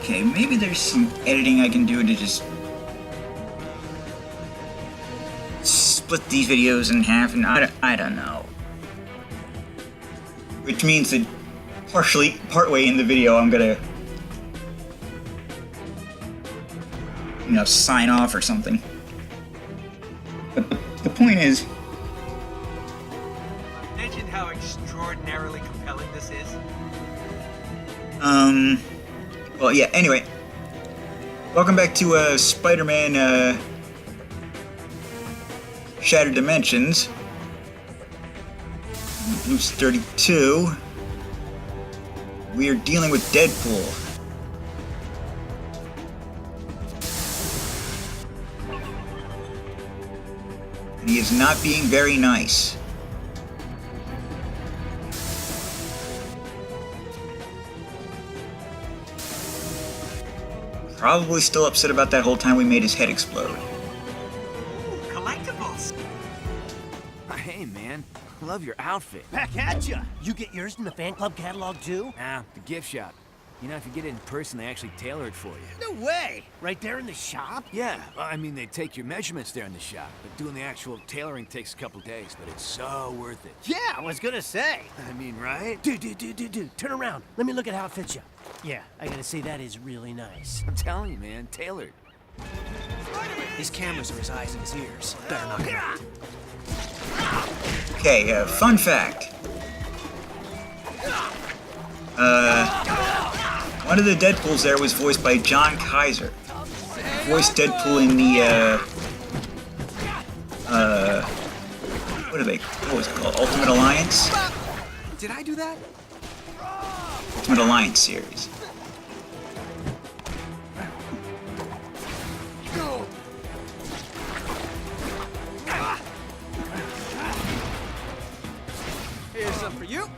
Okay, maybe there's some editing I can do to just split these videos in half, and I don't know. Which means that partway in the video, I'm gonna, you know, sign off or something. But the point is, Mentioned how extraordinarily compelling this is. well, yeah, anyway. Welcome back to, Spider-Man, Shattered Dimensions. Loose 32. We are dealing with Deadpool. And he is not being very nice. Probably still upset about that whole time we made his head explode. Ooh, collectibles. Hey, man. Love your outfit. Back at ya! You get yours in the fan club catalog too? Ah, the gift shop. You know, if you get it in person, they actually tailor it for you. No way! Right there in the shop? Yeah, I mean, they take your measurements there in the shop. But doing the actual tailoring takes a couple days, but it's so worth it. Yeah, I was gonna say. I mean, right? Dude, turn around. Let me look at how it fits you. Yeah, I gotta say that is really nice. I'm telling you, man, tailored. These cameras are his eyes and his ears. Better not get out. Okay, fun fact. One of the Deadpools there was voiced by John Kaiser. Voiced Deadpool in the, what was it called? Ultimate Alliance? Did I do that? Ultimate Alliance series. Here's some for you.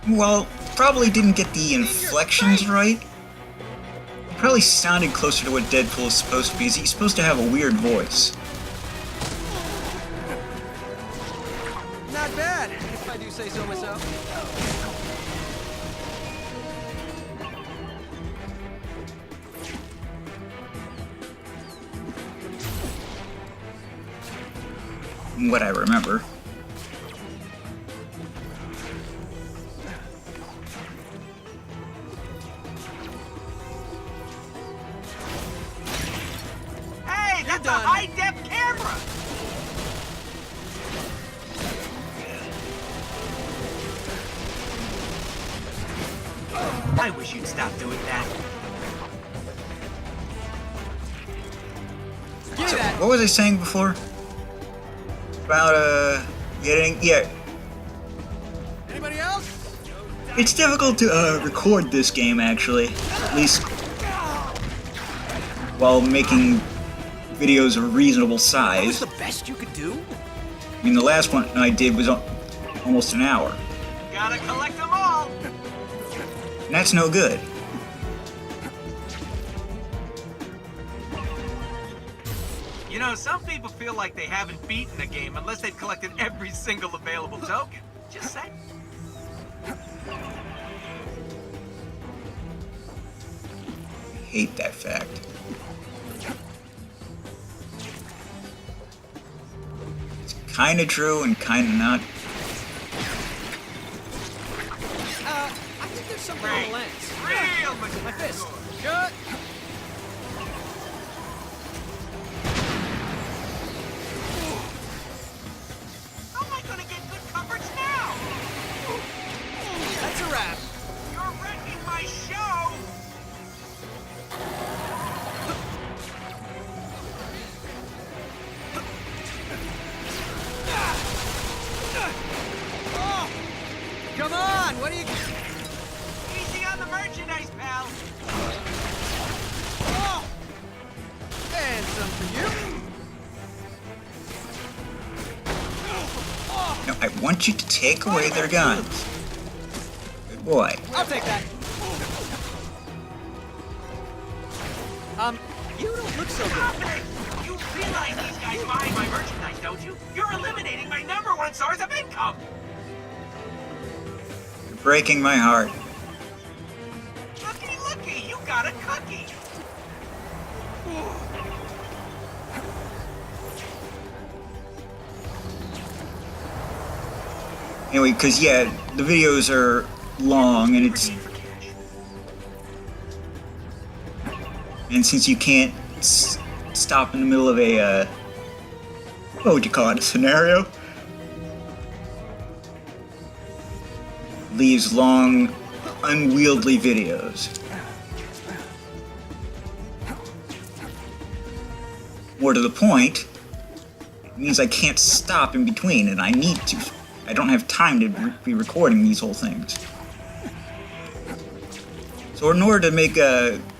Well, probably didn't get the inflections right. Probably sounded closer to what Deadpool is supposed to be, 'cause he's supposed to have a weird voice. Not bad, if I do say so myself. What I remember. Hey, that's a high-def camera! I wish you'd stop doing that. So, what was I saying before? About, yeah. Anybody else? It's difficult to, record this game, actually. At least while making videos of reasonable That was size. the best you could do? I mean, the last one I did was almost an hour. Gotta collect them all! And that's no good. You know, some people feel like they haven't beaten a game unless they've collected every single available token. Just saying. I hate that fact. It's kinda true and kinda not. I think there's something on the lens. Real My fist. Shut. How am I gonna get good coverage now? That's a wrap. You're wrecking my show! Come on, what do you... Easy on the merchandise, pal! And some for you. No, I want you to take away their guns. Good boy. I'll take that. You don't look so good. Stop it! You realize these guys buy my merchandise, don't you? You're eliminating my #1 source of income! You're breaking my heart. Anyway, because yeah, the videos are long and it's... And since you can't stop in the middle of a, what would you call it, a scenario? Leaves long, unwieldy videos. More to the point, it means I can't stop in between, and I need to. I don't have time to be recording these whole things. So in order to make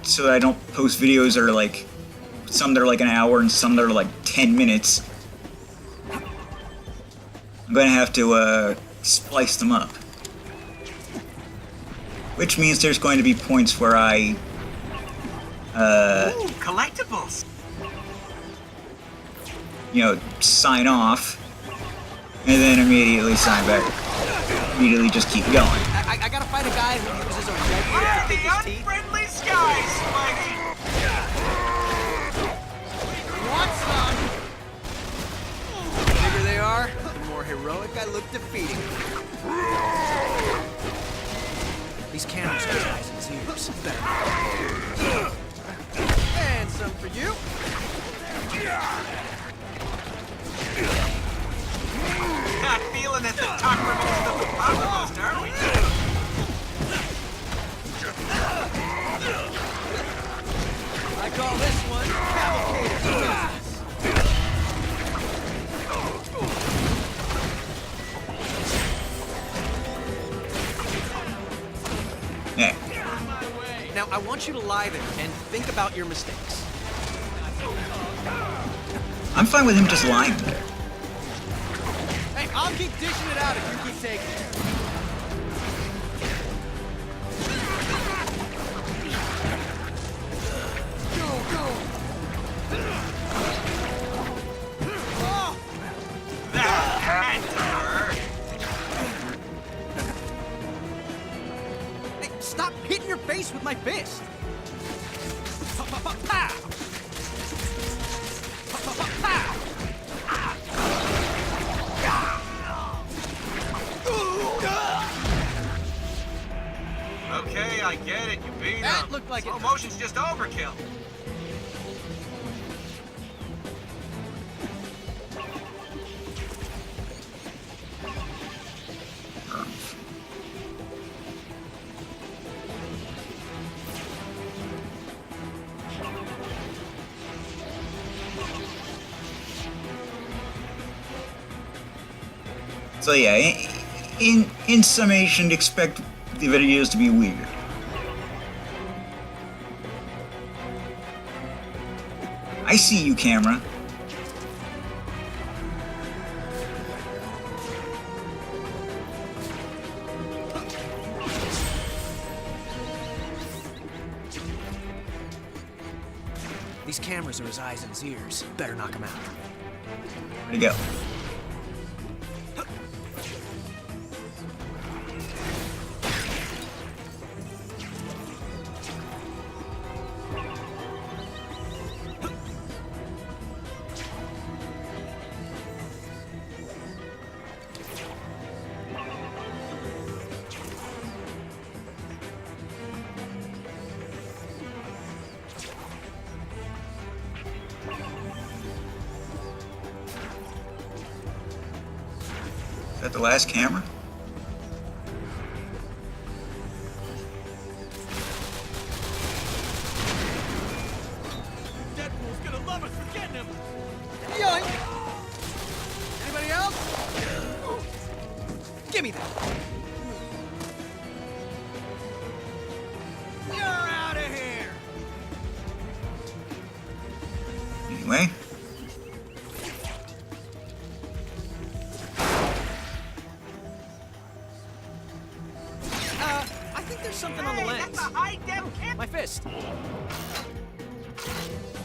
so I don't post videos that are like, some that are like an hour and some that are like 10 minutes, I'm gonna have to splice them up. Which means there's going to be points where I, Ooh, collectibles. you know, sign off, and then immediately sign back. Immediately just keep going. I gotta fight a guy who uses a regular Under to the pick his teeth. unfriendly skies, Spidey. Want some? The bigger they are, the more heroic I look defeating them. These cameras have eyes and ears. Better not. And some for you. Not feeling at the toppermost of the toppermost, are we? I call this one Cavalcator. Yeah. Now, I want you to lie there and think about your mistakes. I'm fine with him just lying there. Hey, I'll keep dishing it out if you keep taking it. Go, go. Oh, That had to hurt. hey, stop hitting your face with my fist. Pow. Pow. Okay, I get it. You beat him. That looked like Slow it. motion's just overkill. So yeah, in summation, expect the videos to be weird. I see you, camera. These cameras are his eyes and his ears. Better knock him out. Where'd he go? Is that the last camera? Deadpool's gonna love us for getting him. Yoink! Anybody else? Give me that. You're out of here. Anyway. I think there's something on the Hey, lens. that's a high-def camera. My fist.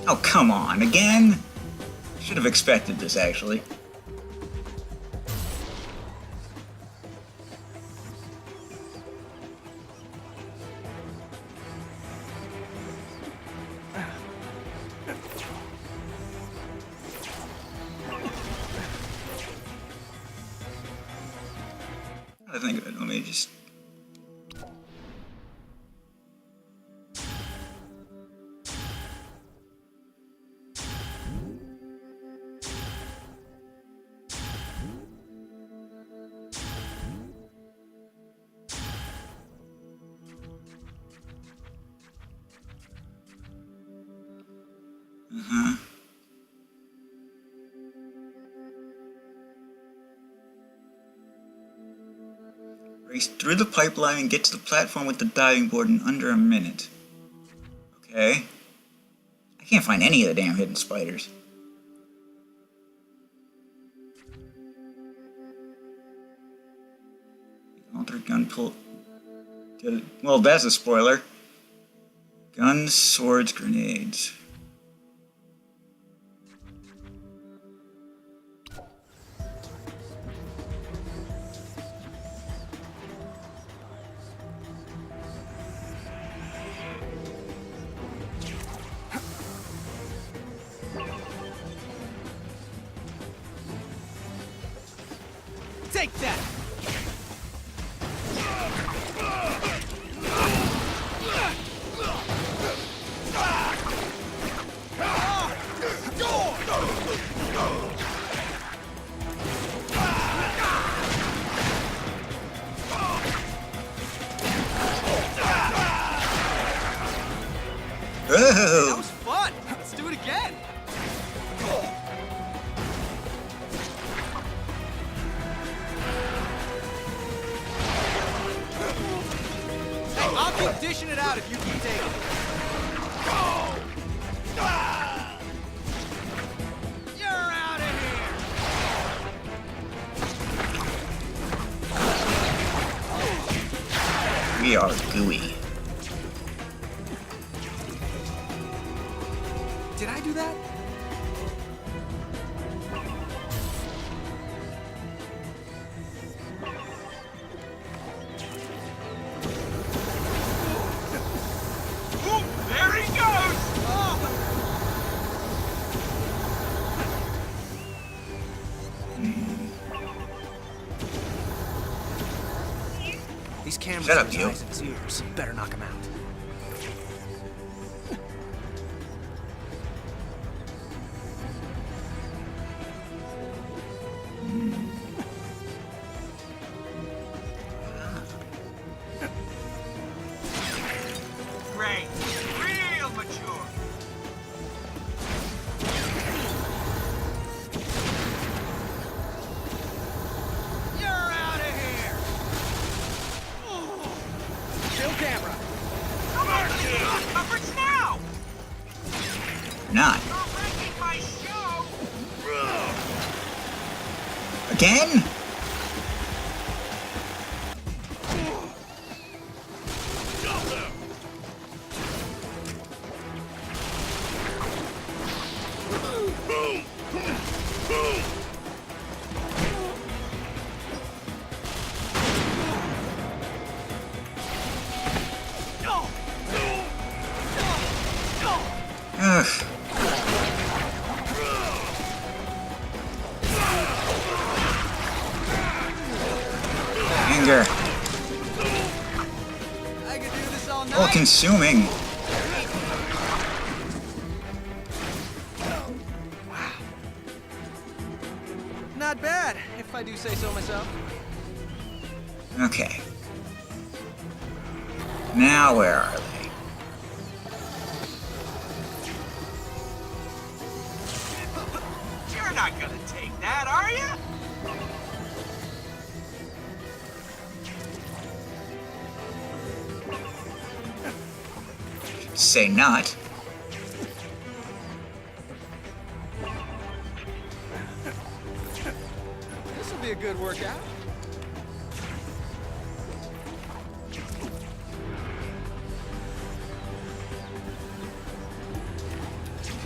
Oh, come on, again? Should have expected this, actually. think of it. Let me just... Race through the pipeline and get to the platform with the diving board in under a minute. Okay. I can't find any of the damn hidden spiders. Altered gun pull... Well, that's a spoiler. Guns, swords, grenades. Take that! That Oh! was fun! Let's do it again! Hey, I'll keep dishing it out if you keep taking it. You're out of here! We are gooey. Did I do that? Ooh, there he goes! These cameras Shut up, are his you. eyes and his ears. Better knock him out. Great. Real mature. You're out of here! Kill camera! Come on, kid! Coverage now! Not. You're wrecking my show! Again? Ugh. Anger. I could do this all night. All consuming. Not bad, if I do say so myself. Okay. Now where are they? You're not gonna take that, are you? Say not. This will be a good workout.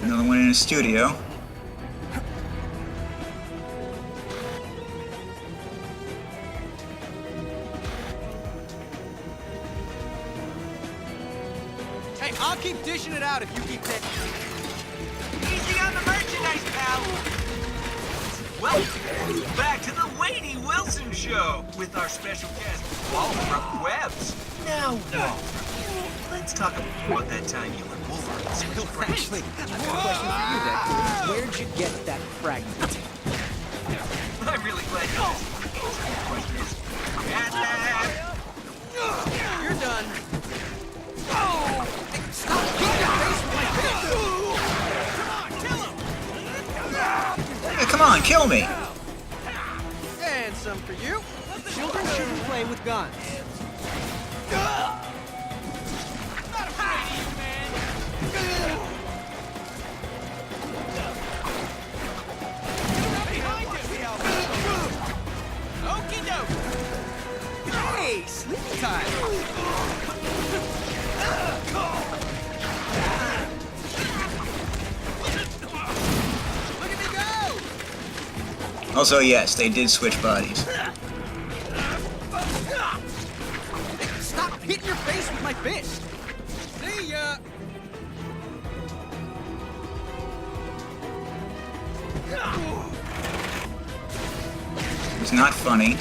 Another one in the studio. Hey, I'll keep dishing it out if you keep taking. Easy on the merchandise, pal! Welcome back to the Wadey Wilson Show with our special guest, Walter Webbs. Now, Walter, let's talk about that time you and Wolverine switched brains. Actually, I've got a question for you, Deadpool. Where'd you get that fragment? I'm really glad you asked. The question is, at lab. You're done. Stop hitting your face with my fist! Hey, come on, kill me! And some for you. Children shouldn't play with guns. Not afraid of you, man. Okie doke. Hey, sleepy time. Look at me go. Also, yes, they did switch bodies. Stop hitting your face with my fist. See ya. It's not funny.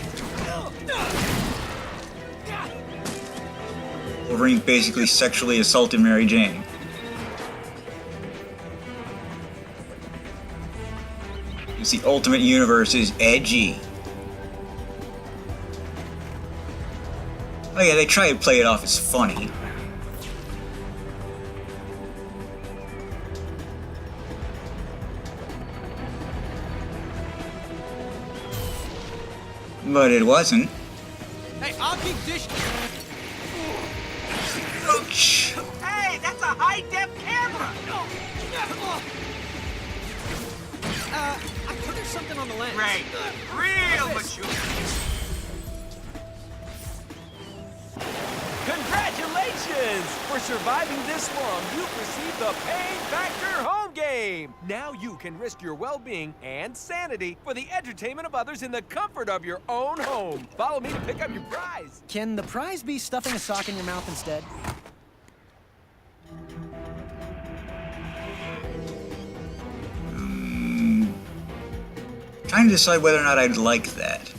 Wolverine basically sexually assaulted Mary Jane. It's the Ultimate Universe is edgy. Oh yeah, they try to play it off as funny. But it wasn't. Hey, I'll keep dishing. Ouch! Hey, that's a high-def camera! I think there's something on the lens. Great. Real mature. Congratulations! For surviving this long, you've received the Pain Factor Home Game! Now you can risk your well-being and sanity for the entertainment of others in the comfort of your own home. Follow me to pick up your prize. Can the prize be stuffing a sock in your mouth instead? Trying to decide whether or not I'd like that.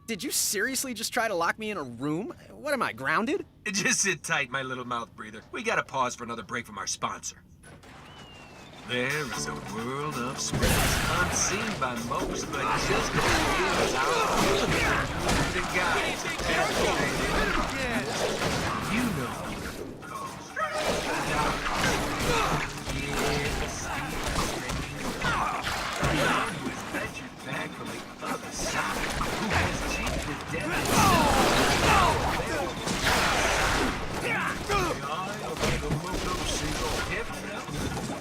Did you seriously just try to lock me in a room? What am I, grounded? Just sit tight, my little mouth breather. We gotta pause for another break from our sponsor. There is a world of space, unseen by most, but just as real as our the guys. You know. Back from the other side. Who has cheated the dead?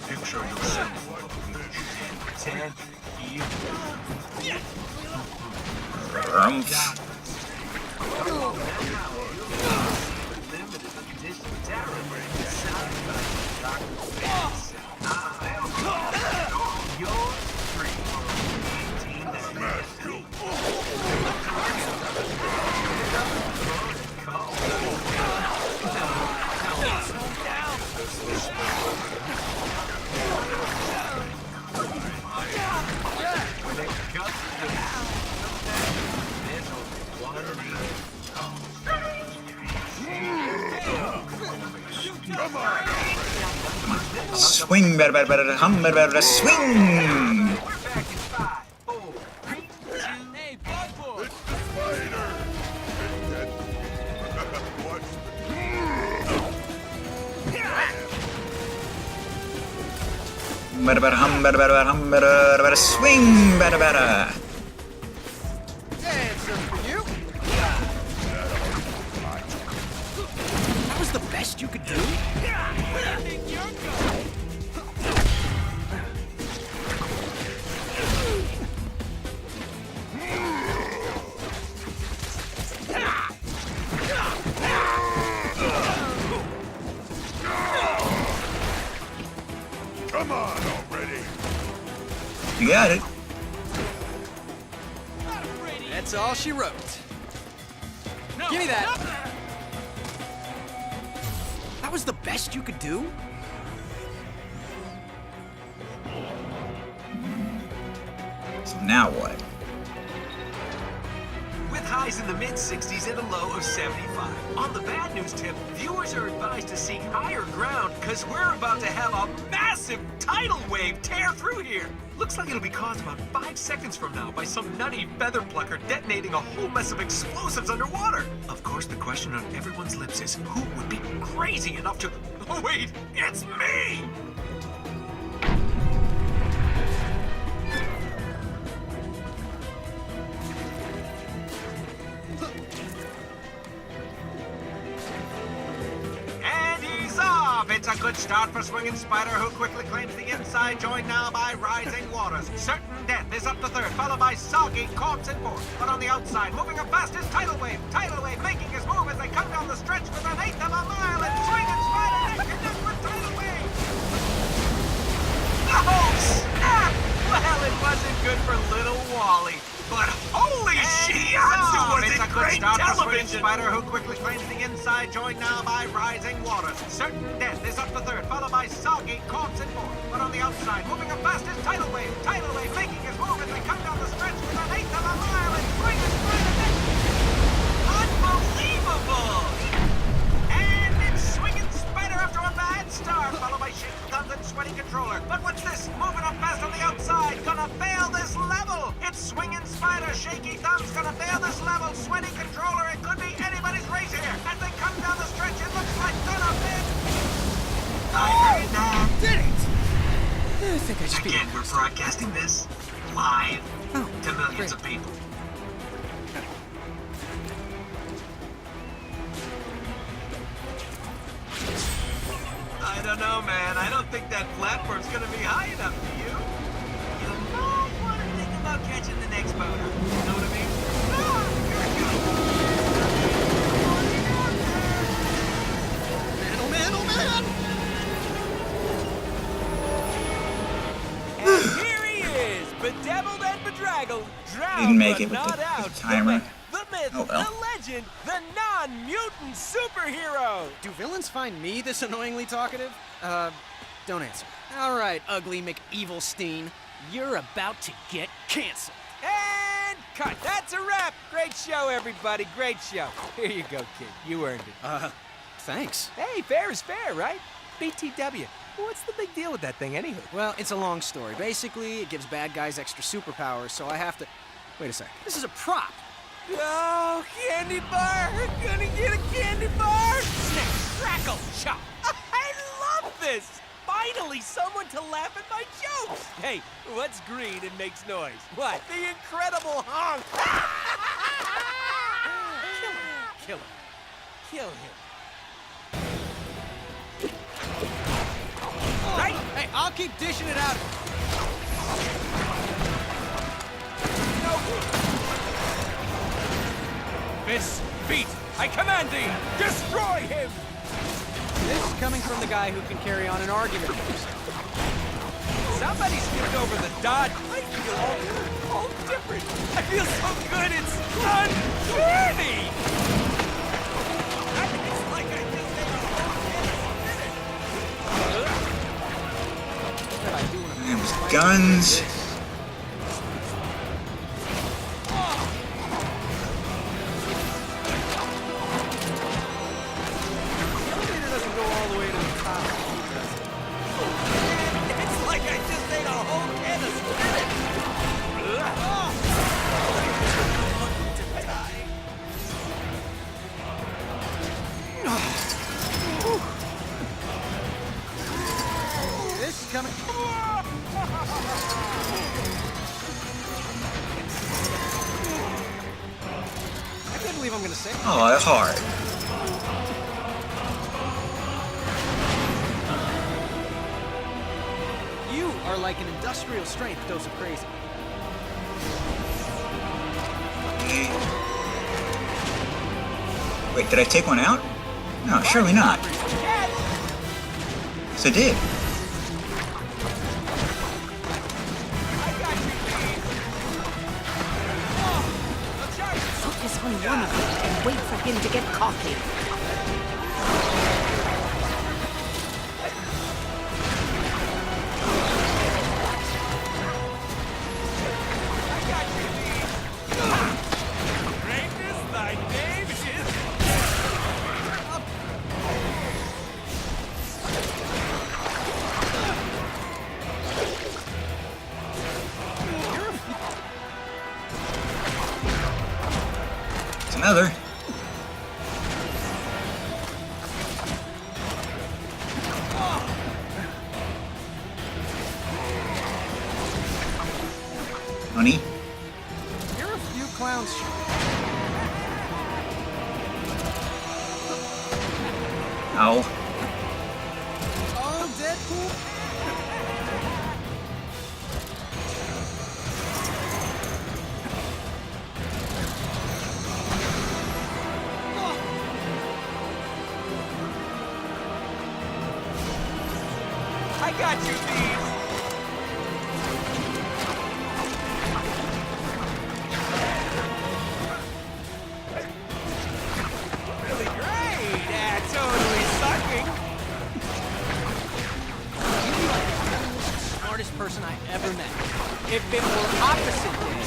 Picture yourself and pretend you limited edition talent inside Dr. Face. You're free. 18. Swing, better, better, better, hum, better, better, swing! Hey, Deadpool! Better, better, hum, better, better, hum, better, better, swing, better, better. And some for you. That was the best you could do? Come on already! You got it. That's all she wrote. Give me that. That was the best you could do? Now what? With highs in the mid-60s and a low of 75. On the bad news tip, viewers are advised to seek higher ground because we're about to have a massive tidal wave tear through here. Looks like it'll be caused about 5 seconds from now by some nutty feather plucker detonating a whole mess of explosives underwater. Of course, the question on everyone's lips is, who would be crazy enough to... Oh wait, it's me! It's a good start for Swinging Spider, who quickly claims the inside, joined now by Rising Waters. Certain Death is up to third, followed by Soggy, Corpse in fourth. But on the outside, moving up fast is Tidal Wave. Tidal Wave making his move as they come down the stretch with an eighth of a mile, and Swinging Spider neck and neck with Tidal Wave. Oh, snap! Well, it wasn't good for little Wally. But holy shiatsu, was it great television! Spider, who quickly claims the inside, joined now by Rising Waters. Certain Death is up to third, followed by Soggy, Corpse in fourth. But on the outside, moving up fast is Tidal Wave. Tidal Wave making his move as they come down the stretch with an eighth of a mile, and Swinging Spider next. Unbelievable! And it's Swinging Spider after a bad start, followed by Shaky Thumbs and Sweaty Controller. But what's this? Moving up fast on the outside, gonna fail this level! It's Swinging Spider, Shaky Thumbs, gonna fail this level, Sweaty Controller, it could be anybody's race here! As they come down the stretch, it looks like gonna fit! I heard that! Did it! I think I should Again, we're broadcasting this live to millions of people. I don't know, man. I don't think that platform's gonna be high enough for you. You might want to think about catching the next boat. You know what I mean? Ah, here it goes. Man, oh man, oh man! And here he is, bedeviled and bedraggled, drowned Didn't make but it with not the out. timer. The myth, Oh, well. the legend, the non-mutant superhero. Do villains find me this annoyingly talkative? Don't answer. All right, ugly McEvilstein. You're about to get canceled. And cut. That's a wrap. Great show, everybody. Great show. Here you go, kid. You earned it. Thanks. Hey, fair is fair, right? BTW. What's the big deal with that thing, anywho? Well, it's a long story. Basically, it gives bad guys extra superpowers, so I have to... Wait a sec. This is a prop. Oh, candy bar! Gonna get a candy bar! Snap, crackle, chop! I love this! Finally, someone to laugh at my jokes! Hey, what's green and makes noise? What? The Incredible Honk! Kill him. Kill him. Right? Hey, I'll keep dishing it out. Miss Beat, I command thee! Destroy him! This is coming from the guy who can carry on an argument. Somebody skipped over the dodge. I feel all different. I feel so good, it's uncanny! It's like I just ate a whole It was guns. It's like I just ate a whole can of spinach! This is coming... I can't believe I'm gonna say... Oh, hard. You are like an industrial strength dose of crazy. Wait, did I take one out? No, surely not. Yes, I did. Focus on one of them and wait for him to get coffee. Another. Honey. You're a few clowns. Ow. Oh, Deadpool. I got you, Steve. Really great. Totally sucking. Smartest person I ever met. If it were opposite day.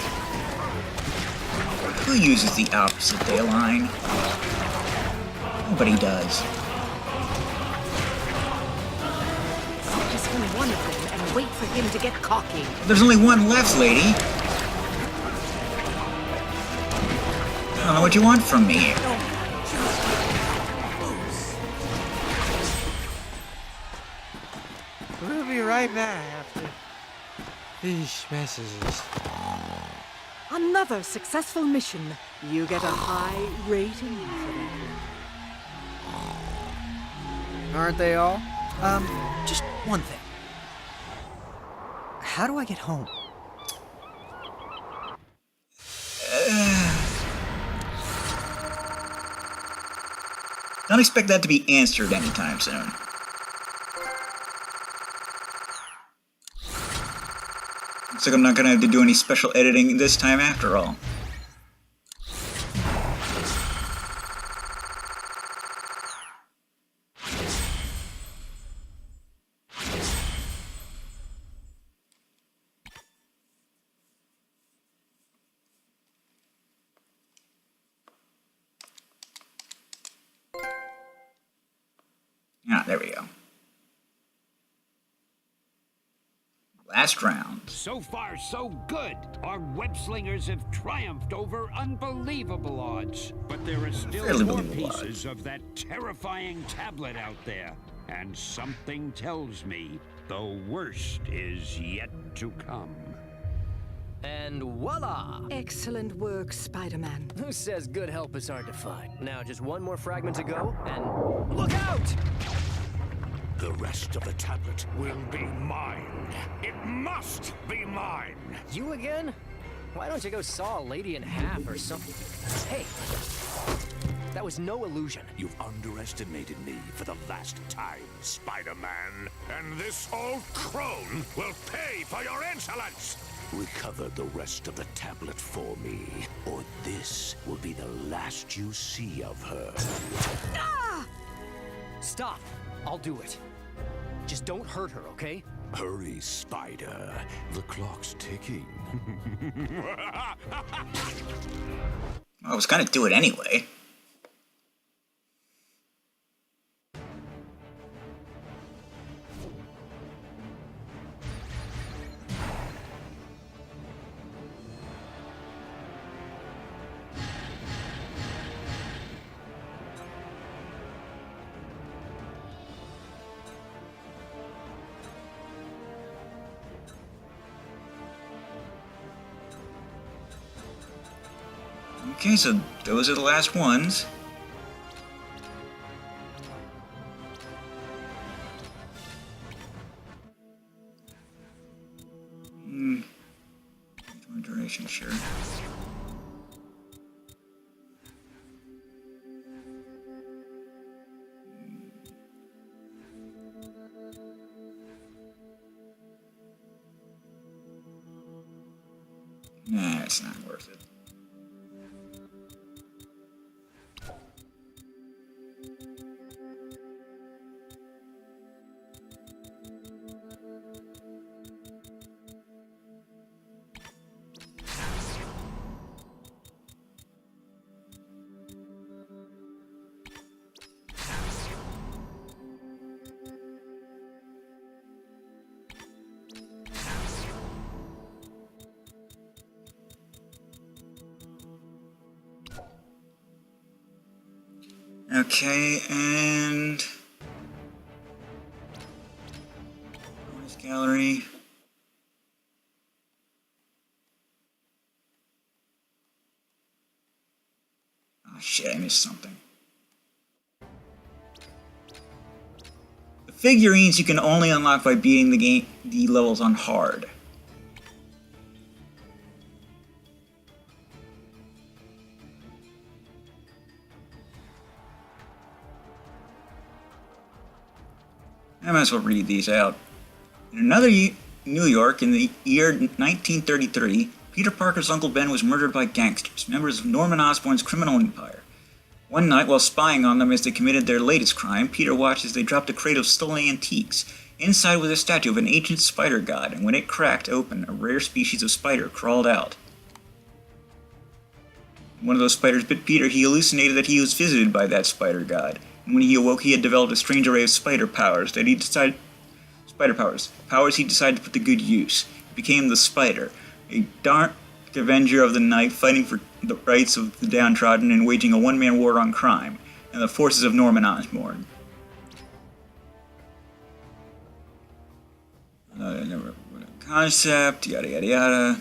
Who uses the opposite day line? Nobody does. Just kill one of them and wait for him to get cocky. There's only one left, lady. I don't know what you want from me. We'll be right back after these messages. Another successful mission. You get a high rating for that. Aren't they all? Just one thing. How do I get home? Don't expect that to be answered anytime soon. Looks like I'm not gonna have to do any special editing this time after all. Ah, there we go. Last round. So far, so good. Our web-slingers have triumphed over unbelievable odds. But there are still Fairly more believable odds. pieces of that terrifying tablet out there. And something tells me the worst is yet to come. And voila! Excellent work, Spider-Man. Who says good help is hard to find? Now just one more fragment to go, and look out! The rest of the tablet will be mine. It must be mine. You again? Why don't you go saw a lady in half or something? Hey, that was no illusion. You've underestimated me for the last time, Spider-Man. And this old crone will pay for your insolence! Recover the rest of the tablet for me, or this will be the last you see of her. Stop. I'll do it. Just don't hurt her, okay? Hurry, Spider. The clock's ticking. I was gonna do it anyway. Okay, so those are the last ones. Duration, sure. Nah, it's not worth it. Okay, and bonus gallery. Oh shit, I missed something. The figurines you can only unlock by beating the levels on hard. I might as well read these out. In another New York, in the year 1933, Peter Parker's Uncle Ben was murdered by gangsters, members of Norman Osborn's criminal empire. One night, while spying on them as they committed their latest crime, Peter watched as they dropped a crate of stolen antiques. Inside was a statue of an ancient spider god, and when it cracked open, a rare species of spider crawled out. When one of those spiders bit Peter, he hallucinated that he was visited by that spider god. And when he awoke, he had developed a strange array of spider powers that he decided... Powers he decided to put to good use. He became the Spider, a dark avenger of the night, fighting for the rights of the downtrodden and waging a one-man war on crime, and the forces of Norman Osborn. Concept, yada yada yada.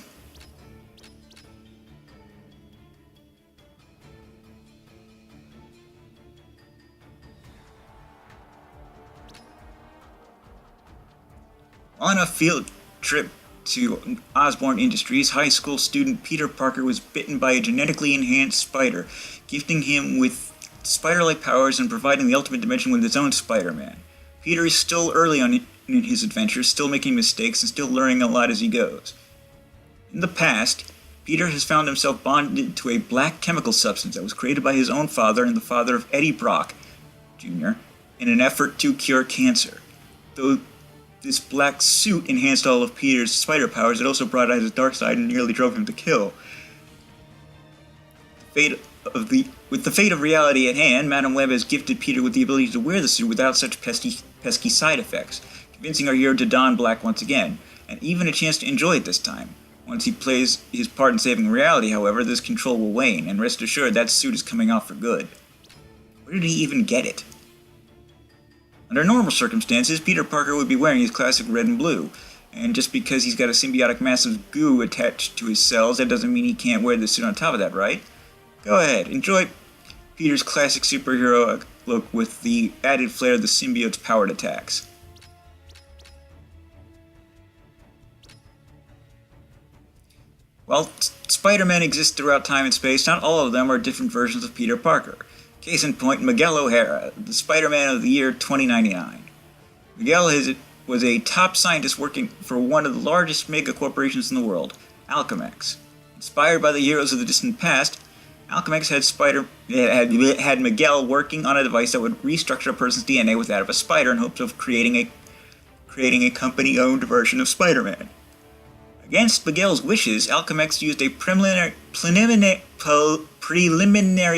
On a field trip to Osborn Industries, high school student Peter Parker was bitten by a genetically enhanced spider, gifting him with spider-like powers and providing the ultimate dimension with his own Spider-Man. Peter is still early on in his adventures, still making mistakes and still learning a lot as he goes. In the past, Peter has found himself bonded to a black chemical substance that was created by his own father and the father of Eddie Brock, Jr., in an effort to cure cancer. Though this black suit enhanced all of Peter's spider powers, it also brought out his dark side and nearly drove him to kill. With the fate of reality at hand, Madame Web has gifted Peter with the ability to wear the suit without such pesky side effects, convincing our hero to don black once again, and even a chance to enjoy it this time. Once he plays his part in saving reality, however, this control will wane, and rest assured that suit is coming off for good. Where did he even get it? Under normal circumstances, Peter Parker would be wearing his classic red and blue, and just because he's got a symbiotic mass of goo attached to his cells, that doesn't mean he can't wear the suit on top of that, right? Go ahead, enjoy Peter's classic superhero look with the added flair of the symbiote's powered attacks. While Spider-Man exists throughout time and space, not all of them are different versions of Peter Parker. Case in point, Miguel O'Hara, the Spider-Man of the year 2099. Miguel was a top scientist working for one of the largest mega corporations in the world, Alchemex. Inspired by the heroes of the distant past, Alchemex had Miguel working on a device that would restructure a person's DNA with that of a spider in hopes of creating a company-owned version of Spider-Man. Against Miguel's wishes, Alchemex used a preliminary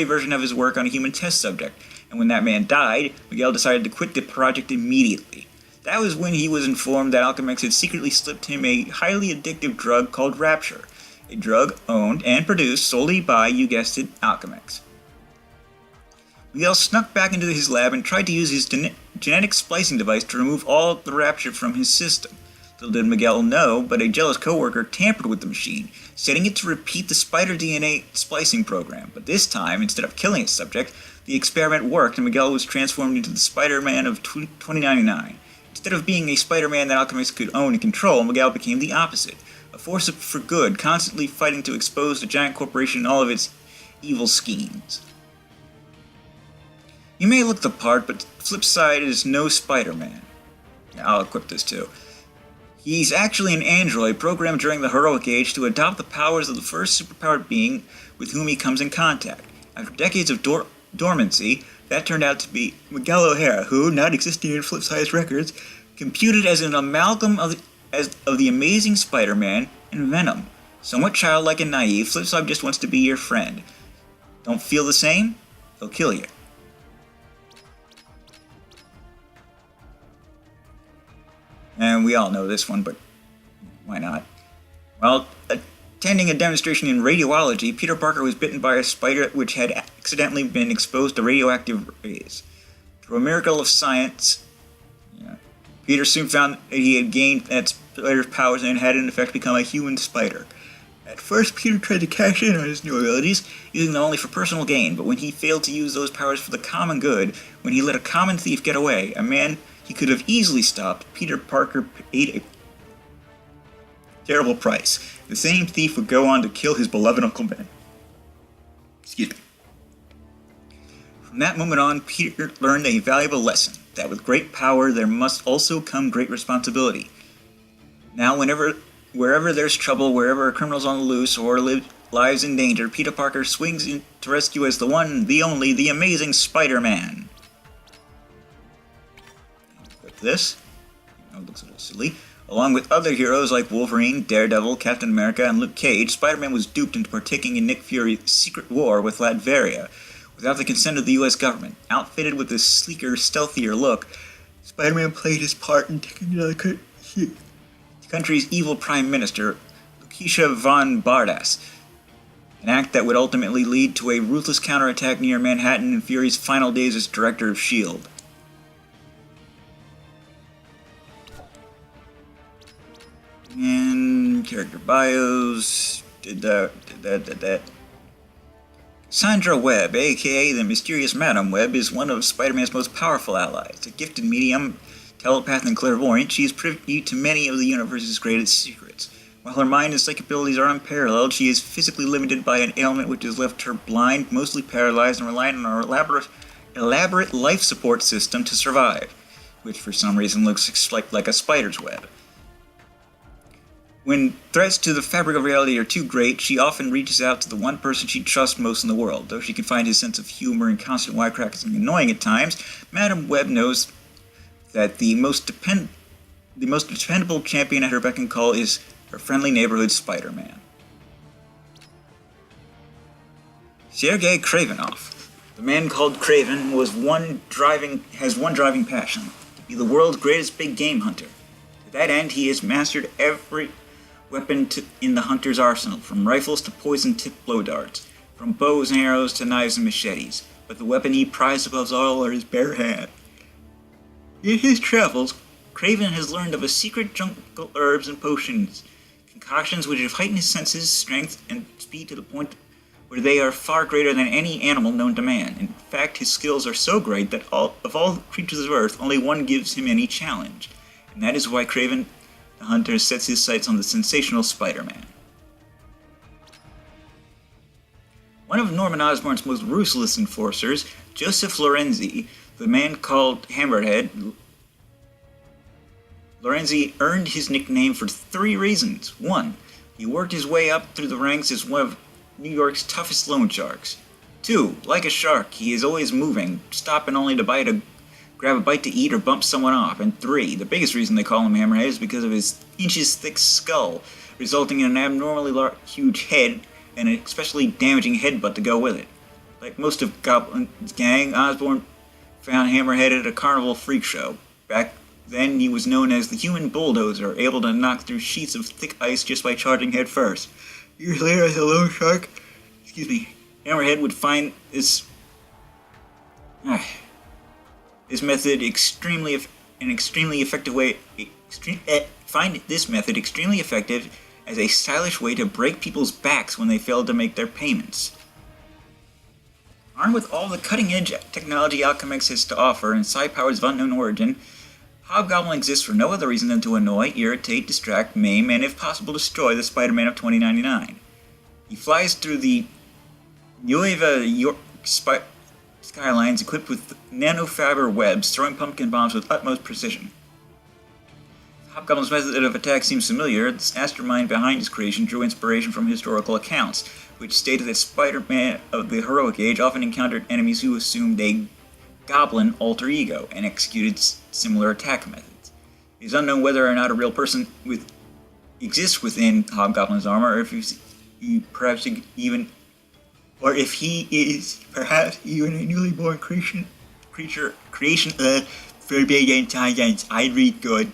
version of his work on a human test subject, and when that man died, Miguel decided to quit the project immediately. That was when he was informed that Alchemex had secretly slipped him a highly addictive drug called Rapture, a drug owned and produced solely by, you guessed it, Alchemex. Miguel snuck back into his lab and tried to use his genetic splicing device to remove all the Rapture from his system. Little did Miguel know, but a jealous coworker tampered with the machine, setting it to repeat the spider DNA splicing program. But this time, instead of killing its subject, the experiment worked and Miguel was transformed into the Spider-Man of 2099. Instead of being a Spider-Man that Alchemist could own and control, Miguel became the opposite, a force for good, constantly fighting to expose the giant corporation and all of its evil schemes. He may look the part, but flip side is no Spider-Man. Yeah, I'll equip this too. He's actually an android programmed during the heroic age to adopt the powers of the first superpowered being with whom he comes in contact. After decades of dormancy, that turned out to be Miguel O'Hara, who, not existing in Flipside's records, computed as an amalgam of the Amazing Spider-Man and Venom. Somewhat childlike and naive, Flipside just wants to be your friend. Don't feel the same? He'll kill you. And we all know this one, but why not? Well, Attending a demonstration in radiology, Peter Parker was bitten by a spider which had accidentally been exposed to radioactive rays. Through a miracle of science, Peter soon found that he had gained that spider's powers and had in effect become a human spider. At first, Peter tried to cash in on his new abilities, using them only for personal gain, but when he failed to use those powers for the common good, when he let a common thief get away, a man he could have easily stopped, Peter Parker paid a terrible price. The same thief would go on to kill his beloved Uncle Ben. Excuse me. From that moment on, Peter learned a valuable lesson, that with great power there must also come great responsibility. Now, wherever there's trouble, wherever a criminal's on the loose, or lives in danger, Peter Parker swings in to rescue as the one, the only, the amazing Spider-Man. Equip this. It looks a little silly. Along with other heroes like Wolverine, Daredevil, Captain America, and Luke Cage, Spider-Man was duped into partaking in Nick Fury's secret war with Latveria. Without the consent of the U.S. government, outfitted with a sleeker, stealthier look, Spider-Man played his part in taking down the country's evil Prime Minister, Lucia von Bardas, an act that would ultimately lead to a ruthless counterattack near Manhattan in Fury's final days as director of S.H.I.E.L.D. And character bios, did that. Cassandra Webb, aka the mysterious Madam Webb, is one of Spider-Man's most powerful allies. A gifted medium, telepath, and clairvoyant, she is privy to many of the universe's greatest secrets. While her mind and psychic abilities are unparalleled, she is physically limited by an ailment which has left her blind, mostly paralyzed, and reliant on her elaborate life support system to survive, which for some reason looks like a spider's web. When threats to the fabric of reality are too great, she often reaches out to the one person she trusts most in the world. Though she can find his sense of humor and constant wisecracking annoying at times, Madam Web knows that the most dependable champion at her beck and call is her friendly neighborhood Spider-Man. Sergei Kravinoff. The man called Kraven has one driving passion: to be the world's greatest big game hunter. To that end, he has mastered every weapon in the hunter's arsenal, from rifles to poison-tipped blow darts, from bows and arrows to knives and machetes. But the weapon he prized above all are his bare hands. In his travels, Kraven has learned of a secret jungle herbs and potions, concoctions which have heightened his senses, strength, and speed to the point where they are far greater than any animal known to man. In fact, his skills are so great that of all creatures of Earth, only one gives him any challenge. And that is why Kraven the Hunter sets his sights on the sensational Spider-Man. One of Norman Osborn's most ruthless enforcers, Joseph Lorenzi, the man called Hammerhead. Lorenzi earned his nickname for 3 reasons. 1. He worked his way up through the ranks as one of New York's toughest loan sharks. 2. Like a shark, he is always moving, stopping only to grab a bite to eat or bump someone off. And 3, the biggest reason they call him Hammerhead is because of his inches-thick skull, resulting in an abnormally huge head and an especially damaging headbutt to go with it. Like most of Goblin's gang, Osborn found Hammerhead at a carnival freak show. Back then, he was known as the Human Bulldozer, able to knock through sheets of thick ice just by charging head first. Years later, as a loan shark, Hammerhead would find this method extremely effective as a stylish way to break people's backs when they failed to make their payments. Armed with all the cutting-edge technology Alchemy has to offer and psi powers of unknown origin, Hobgoblin exists for no other reason than to annoy, irritate, distract, maim, and if possible destroy the Spider-Man of 2099. He flies through the Nueva York skylines equipped with nanofiber webs, throwing pumpkin bombs with utmost precision. Hobgoblin's method of attack seems familiar. The mastermind behind his creation drew inspiration from historical accounts, which stated that Spider-Man of the heroic age often encountered enemies who assumed a goblin alter ego and executed similar attack methods. It is unknown whether or not a real person exists within Hobgoblin's armor, or if he is perhaps even a newly born creation. Forbidden intelligence. I read good.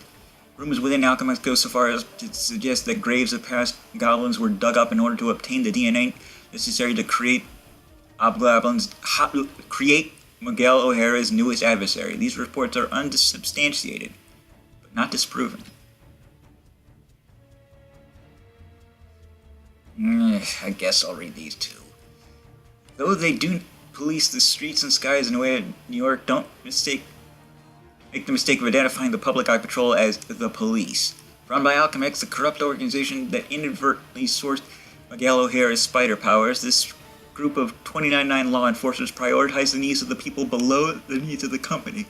Rumors within Alchemax go so far as to suggest that graves of past goblins were dug up in order to obtain the DNA necessary to create Miguel O'Hara's newest adversary. These reports are unsubstantiated, but not disproven. I guess I'll read these too. Though they do police the streets and skies in a way in New York, don't make the mistake of identifying the Public Eye Patrol as the police. Run by Alchemax, the corrupt organization that inadvertently sourced Miguel O'Hara's spider powers, this group of 29-9 law enforcers prioritize the needs of the people below the needs of the company.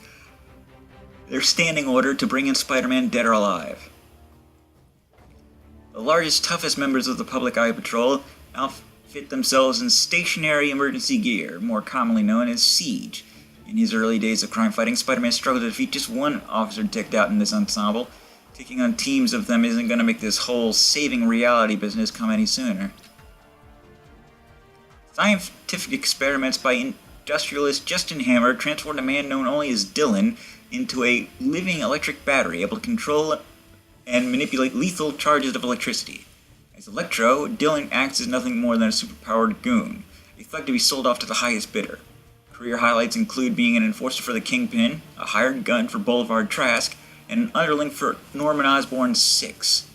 Their standing order to bring in Spider-Man dead or alive. The largest, toughest members of the Public Eye Patrol outfit themselves in stationary emergency gear, more commonly known as Siege. In his early days of crime fighting, Spider-Man struggled to defeat just one officer decked out in this ensemble. Taking on teams of them isn't going to make this whole saving reality business come any sooner. Scientific experiments by industrialist Justin Hammer transformed a man known only as Dylan into a living electric battery able to control and manipulate lethal charges of electricity. As Electro, Dylan acts as nothing more than a superpowered goon, a thug to be sold off to the highest bidder. Career highlights include being an enforcer for the Kingpin, a hired gun for Boulevard Trask, and an underling for Norman Osborn's Six.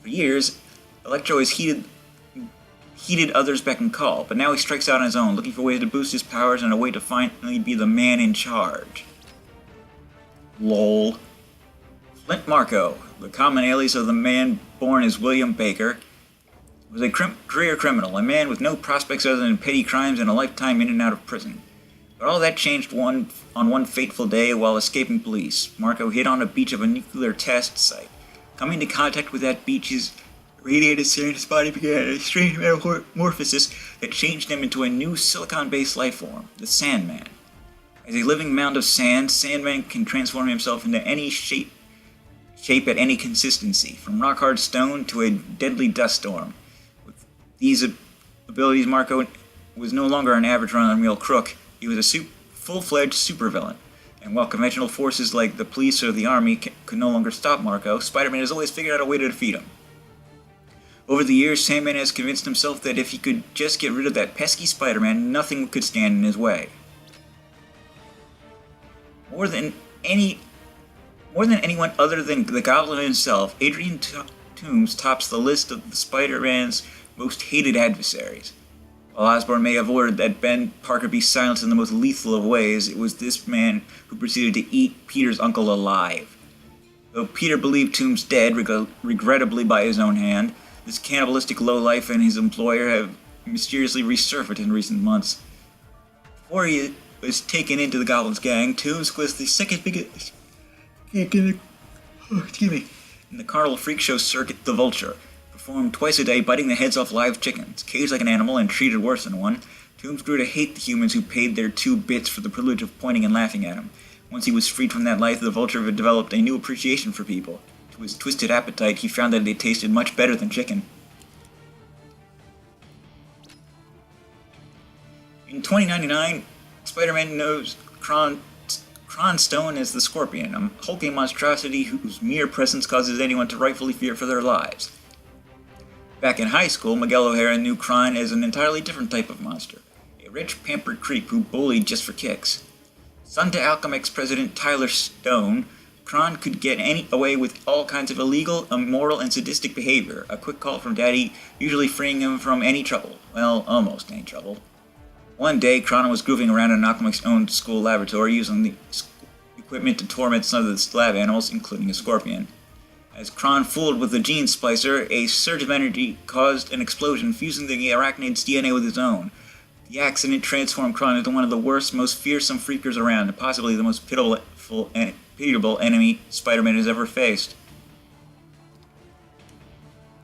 For years, Electro has heeded others' beck and call, but now he strikes out on his own, looking for ways to boost his powers and a way to finally be the man in charge. LOL. Flint Marko, the common alias of the man born as William Baker, was a career criminal, a man with no prospects other than petty crimes and a lifetime in and out of prison. But all that changed on one fateful day while escaping police. Marko hit on a beach of a nuclear test site. Coming into contact with that beach's radiated sand, his body began a strange metamorphosis that changed him into a new silicon-based life form, the Sandman. As a living mound of sand, Sandman can transform himself into any shape at any consistency, from rock-hard stone to a deadly dust storm. With these abilities, Marko was no longer an average run-of-the-mill crook. He was a full-fledged supervillain, and while conventional forces like the police or the army could no longer stop Marko, Spider-Man has always figured out a way to defeat him. Over the years, Sandman has convinced himself that if he could just get rid of that pesky Spider-Man, nothing could stand in his way. More than anyone other than the Goblin himself, Adrian Toomes tops the list of the Spider-Man's most hated adversaries. While Osborn may have ordered that Ben Parker be silenced in the most lethal of ways, it was this man who proceeded to eat Peter's uncle alive. Though Peter believed Toomes dead, regrettably by his own hand, this cannibalistic lowlife and his employer have mysteriously resurfaced in recent months. Before he was taken into the Goblin's gang, Toomes was the second biggest in the carnival freak show circuit, the Vulture. Performed twice a day, biting the heads off live chickens. Caged like an animal and treated worse than one, Toomes grew to hate the humans who paid their 2 bits for the privilege of pointing and laughing at him. Once he was freed from that life, the Vulture had developed a new appreciation for people. To his twisted appetite, he found that they tasted much better than chicken. In 2099, Spider-Man knows Cronstone as the Scorpion, a hulking monstrosity whose mere presence causes anyone to rightfully fear for their lives. Back in high school, Miguel O'Hara knew Cron as an entirely different type of monster, a rich, pampered creep who bullied just for kicks. Son to Alchemax President Tyler Stone, Cron could get away with all kinds of illegal, immoral, and sadistic behavior, a quick call from Daddy usually freeing him from any trouble. Well, almost any trouble. One day, Cron was grooving around in Alchemax-owned school laboratory using the equipment to torment some of the lab animals, including a scorpion. As Cron fooled with the gene splicer, a surge of energy caused an explosion, fusing the arachnide's DNA with his own. The accident transformed Cron into one of the worst, most fearsome freakers around, and possibly the most pitiable enemy Spider-Man has ever faced.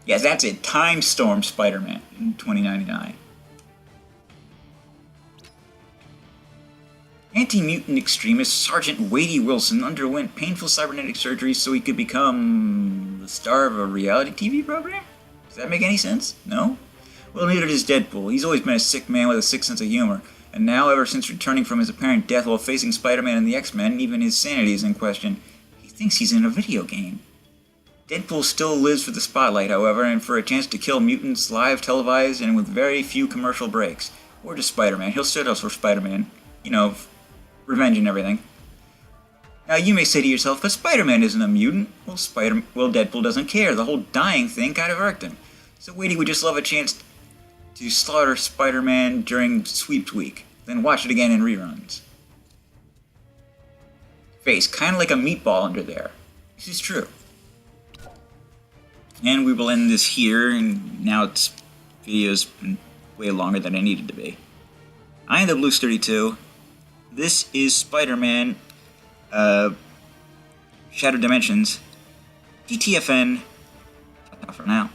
Yes, that's it. Time Storm Spider-Man in 2099. Anti-mutant extremist Sergeant Wadey Wilson underwent painful cybernetic surgery so he could become the star of a reality TV program? Does that make any sense? No? Well, neither does Deadpool. He's always been a sick man with a sick sense of humor, and now, ever since returning from his apparent death while facing Spider-Man and the X-Men, even his sanity is in question. He thinks he's in a video game. Deadpool still lives for the spotlight, however, and for a chance to kill mutants live, televised, and with very few commercial breaks. Or just Spider-Man. He'll sit us for Spider-Man. You know, revenge and everything. Now you may say to yourself, but Spider-Man isn't a mutant. Well, Deadpool doesn't care. The whole dying thing kind of irked him. So Wadey would just love a chance to slaughter Spider-Man during Sweeps Week, then watch it again in reruns. Face, kind of like a meatball under there. This is true. And we will end this here, and now its video's been way longer than it needed to be. I am the Blues32. This is Spider-Man, Shattered Dimensions, GTFN. For now.